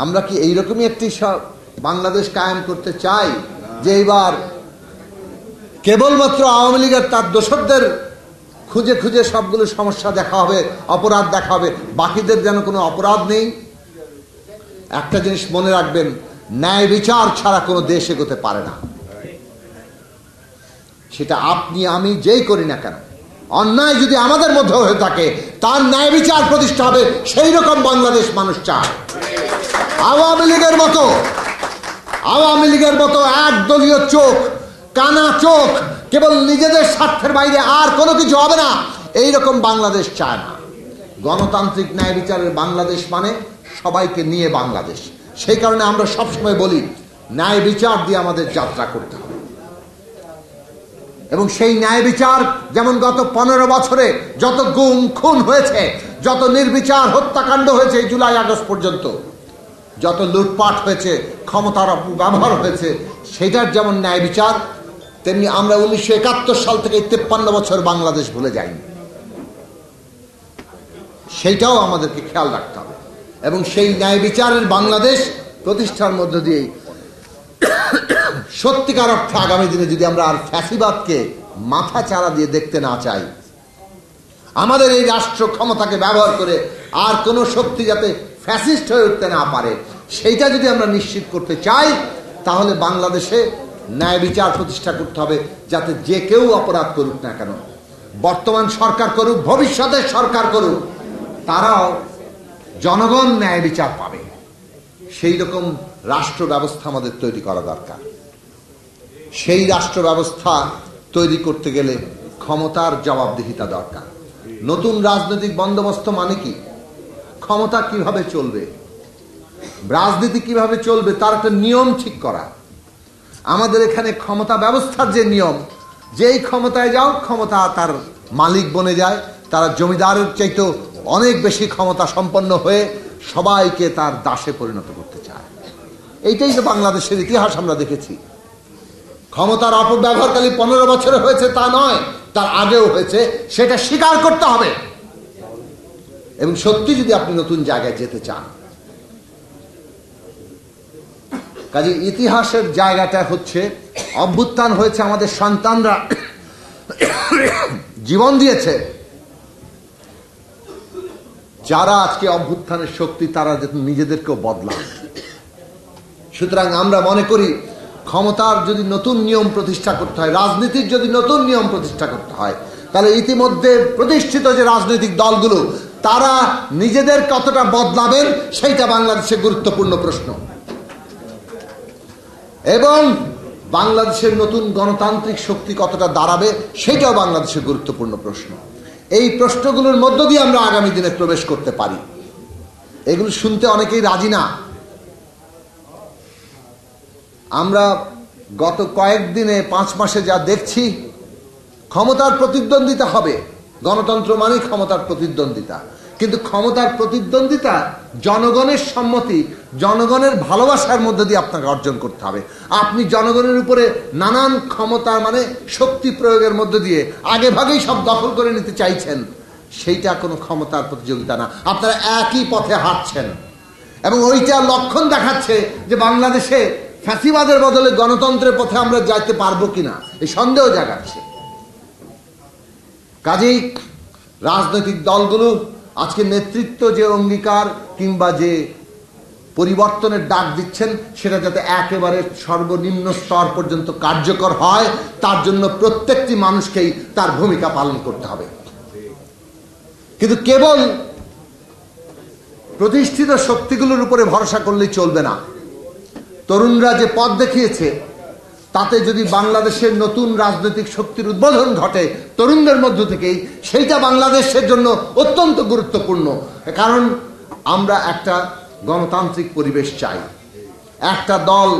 আমরা কি এইরকমই একটি বাংলাদেশ কায়েম করতে চাই যে এইবার কেবলমাত্র আওয়ামী লীগের তার দোসরদের খুঁজে খুঁজে সবগুলো সমস্যা দেখা হবে, অপরাধ দেখা হবে, বাকিদের যেন কোনো অপরাধ নেই? একটা জিনিস মনে রাখবেন, ন্যায় বিচার ছাড়া কোনো দেশ এগোতে পারে না। সেটা আপনি আমি যেই করি না কেন, অন্যায় যদি আমাদের মধ্যে হয়ে থাকে তার ন্যায় বিচার প্রতিষ্ঠা হবে। সেই রকম বাংলাদেশ মানুষ চায়। আওয়ামী লীগের মতো একদলীয় চোখ, কানা চোখ, কেবল নিজেদের স্বার্থের বাইরে আর কোনো কিছু হবে না, এইরকম বাংলাদেশ চায় না। গণতান্ত্রিক ন্যায় বিচারের বাংলাদেশ মানে সবাইকে নিয়ে বাংলাদেশ। সেই কারণে আমরা সবসময় বলি ন্যায় বিচার দিয়ে আমাদের যাত্রা করতে হবে। এবং সেই ন্যায় বিচার যেমন গত 15 বছরে যত গুম খুন হয়েছে, যত নির্বিচার হত্যাকাণ্ড হয়েছে জুলাই আগস্ট পর্যন্ত, যত লুটপাট হয়েছে, ক্ষমতার ব্যবহার হয়েছে, সেটার যেমন ন্যায় বিচার, তেমনি আমরা 1971 সাল থেকে 53 বছর বাংলাদেশ ভুলে যাইনি। সেইটাও আমাদেরকে খেয়াল রাখতে হবে। এবং সেই ন্যায় বিচারের বাংলাদেশ প্রতিষ্ঠার মধ্য দিয়েই সত্যিকার অর্থে আগামী দিনে যদি আমরা আর ফ্যাসিবাদকে মাথা চারা দিয়ে দেখতে না চাই, আমাদের এই রাষ্ট্র ক্ষমতাকে ব্যবহার করে আর কোনো শক্তি যাতে ফ্যাসিস্ট হয়ে উঠতে না পারে, সেইটা যদি আমরা নিশ্চিত করতে চাই, তাহলে বাংলাদেশে ন্যায় বিচার প্রতিষ্ঠা করতে হবে, যাতে যে কেউ অপরাধ করুক না কেন, বর্তমান সরকার করুক, ভবিষ্যতের সরকার করুক, তারাও জনগণ ন্যায় বিচার পাবে। সেই রকম রাষ্ট্র ব্যবস্থা আমাদের তৈরি করা দরকার। সেই রাষ্ট্র ব্যবস্থা তৈরি করতে গেলে ক্ষমতার জবাবদিহিতা দরকার। নতুন রাজনৈতিক বন্দোবস্ত মানে কি? ক্ষমতা কিভাবে চলবে, রাজনীতি কিভাবে চলবে, তার একটা নিয়ম ঠিক করা। আমাদের এখানে ক্ষমতা ব্যবস্থার যে নিয়ম, যেই ক্ষমতায় যাও ক্ষমতা তার মালিক বনে যায়, তারা জমিদারের চাইতে অনেক বেশি ক্ষমতা সম্পন্ন হয়ে সবাইকে তার দাসে পরিণত করতে চায়। এইটাই তো বাংলাদেশের ইতিহাস আমরা দেখেছি। ক্ষমতার অপব্যবহারকারী 15 বছরে হয়েছে তা নয়, তার আগেও হয়েছে, সেটা স্বীকার করতে হবে। এবং সত্যি যদি আপনি নতুন জায়গায় যেতে চান, কাজে ইতিহাসের জায়গাটা হচ্ছে অভ্যুত্থান হয়েছে, আমাদের সন্তানরা জীবন দিয়েছে। যারা আজকে অভ্যুত্থানের শক্তি, তারা নিজেদেরকেও বদলান। সুতরাং আমরা মনে করি ক্ষমতার যদি নতুন নিয়ম প্রতিষ্ঠা করতে হয়, রাজনীতির যদি নতুন নিয়ম প্রতিষ্ঠা করতে হয়, তাহলে ইতিমধ্যে প্রতিষ্ঠিত যে রাজনৈতিক দলগুলো, তারা নিজেদের কতটা বদলাবেন সেইটা বাংলাদেশের গুরুত্বপূর্ণ প্রশ্ন। এবং বাংলাদেশের নতুন গণতান্ত্রিক শক্তি কতটা দাঁড়াবে সেটাও বাংলাদেশের গুরুত্বপূর্ণ প্রশ্ন। এই প্রশ্নগুলোর মধ্য দিয়ে আমরা আগামী দিনে প্রবেশ করতে পারি। এগুলো শুনতে অনেকেই রাজি না। আমরা গত কয়েকদিনে 5 মাসে যা দেখছি, ক্ষমতার প্রতিদ্বন্দ্বিতা হবে। গণতন্ত্র মানে ক্ষমতার প্রতিদ্বন্দ্বিতা, কিন্তু ক্ষমতার প্রতিদ্বন্দ্বিতা জনগণের সম্মতি, জনগণের ভালোবাসার মধ্যে দিয়ে আপনাকে অর্জন করতে হবে। আপনি জনগণের উপরে নানান ক্ষমতা মানে শক্তি প্রয়োগের মধ্যে দিয়ে আগে ভাগেই সব দখল করে নিতে চাইছেন, সেইটা কোনো ক্ষমতার প্রতিযোগিতা না। আপনারা একই পথে হাঁটছেন এবং ওইটা লক্ষণ দেখাচ্ছে যে বাংলাদেশে ফ্যাসিবাদের বদলে গণতন্ত্রের পথে আমরা যাইতে পারবো কিনা, এই সন্দেহ জাগাচ্ছে। কাজেই রাজনৈতিক দলগুলো আজকে নেতৃত্ব যে অঙ্গীকার কিংবা যে পরিবর্তনের ডাক দিচ্ছেন, সেটা যাতে একেবারে সর্বনিম্ন স্তর পর্যন্ত কার্যকর হয়, তার জন্য প্রত্যেকটি মানুষকেই তার ভূমিকা পালন করতে হবে। কিন্তু কেবল প্রতিষ্ঠিত শক্তিগুলোর উপরে ভরসা করলেই চলবে না। তরুণরা যে পথ দেখিয়েছে, তাতে যদি বাংলাদেশের নতুন রাজনৈতিক শক্তির উদ্বোধন ঘটে তরুণদের মধ্য থেকেই, সেইটা বাংলাদেশের জন্য অত্যন্ত গুরুত্বপূর্ণ। কারণ আমরা একটা গণতান্ত্রিক পরিবেশ চাই। একটা দল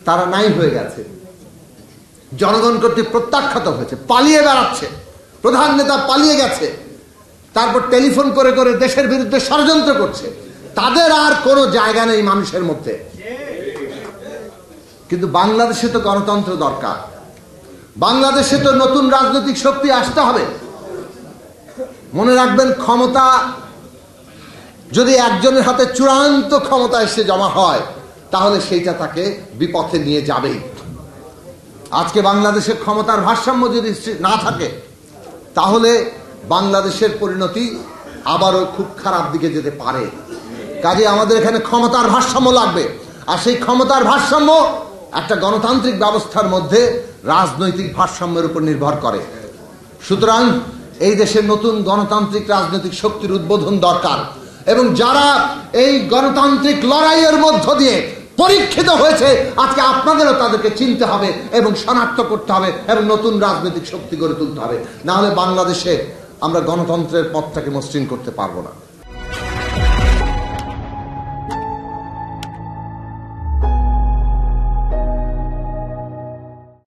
তারা নাই হয়ে গেছে, জনগণ কর্তৃক প্রত্যাখ্যাত হয়েছে, পালিয়ে বেড়াচ্ছে, প্রধান নেতা পালিয়ে গেছে, তারপর টেলিফোন করে করে দেশের বিরুদ্ধে ষড়যন্ত্র করছে। তাদের আর কোনো জায়গা নেই মানুষের মধ্যে। কিন্তু বাংলাদেশে তো গণতন্ত্র দরকার, বাংলাদেশে তো নতুন রাজনৈতিক শক্তি আসতে হবে। মনে রাখবেন, ক্ষমতা যদি একজনের হাতে চূড়ান্ত ক্ষমতা এসে জমা হয়, তাহলে সেইটা তাকে বিপথে নিয়ে যাবেই। আজকে বাংলাদেশের ক্ষমতার ভারসাম্য যদি না থাকে, তাহলে বাংলাদেশের পরিণতি আবারও খুব খারাপ দিকে যেতে পারে। কাজে আমাদের এখানে ক্ষমতার ভারসাম্য লাগবে, আর সেই ক্ষমতার ভারসাম্য একটা গণতান্ত্রিক ব্যবস্থার মধ্যে রাজনৈতিক ভারসাম্যের উপর নির্ভর করে। সুতরাং এই দেশের নতুন গণতান্ত্রিক রাজনৈতিক শক্তির উদ্বোধন দরকার, এবং যারা এই গণতান্ত্রিক লড়াইয়ের মধ্য দিয়ে পরীক্ষিত হয়েছে, আজকে আপনাদেরও তাদেরকে চিনতে হবে এবং শনাক্ত করতে হবে এবং নতুন রাজনৈতিক শক্তি গড়ে তুলতে হবে। না হলে বাংলাদেশে আমরা গণতন্ত্রের পথটাকে মসৃণ করতে পারবো না।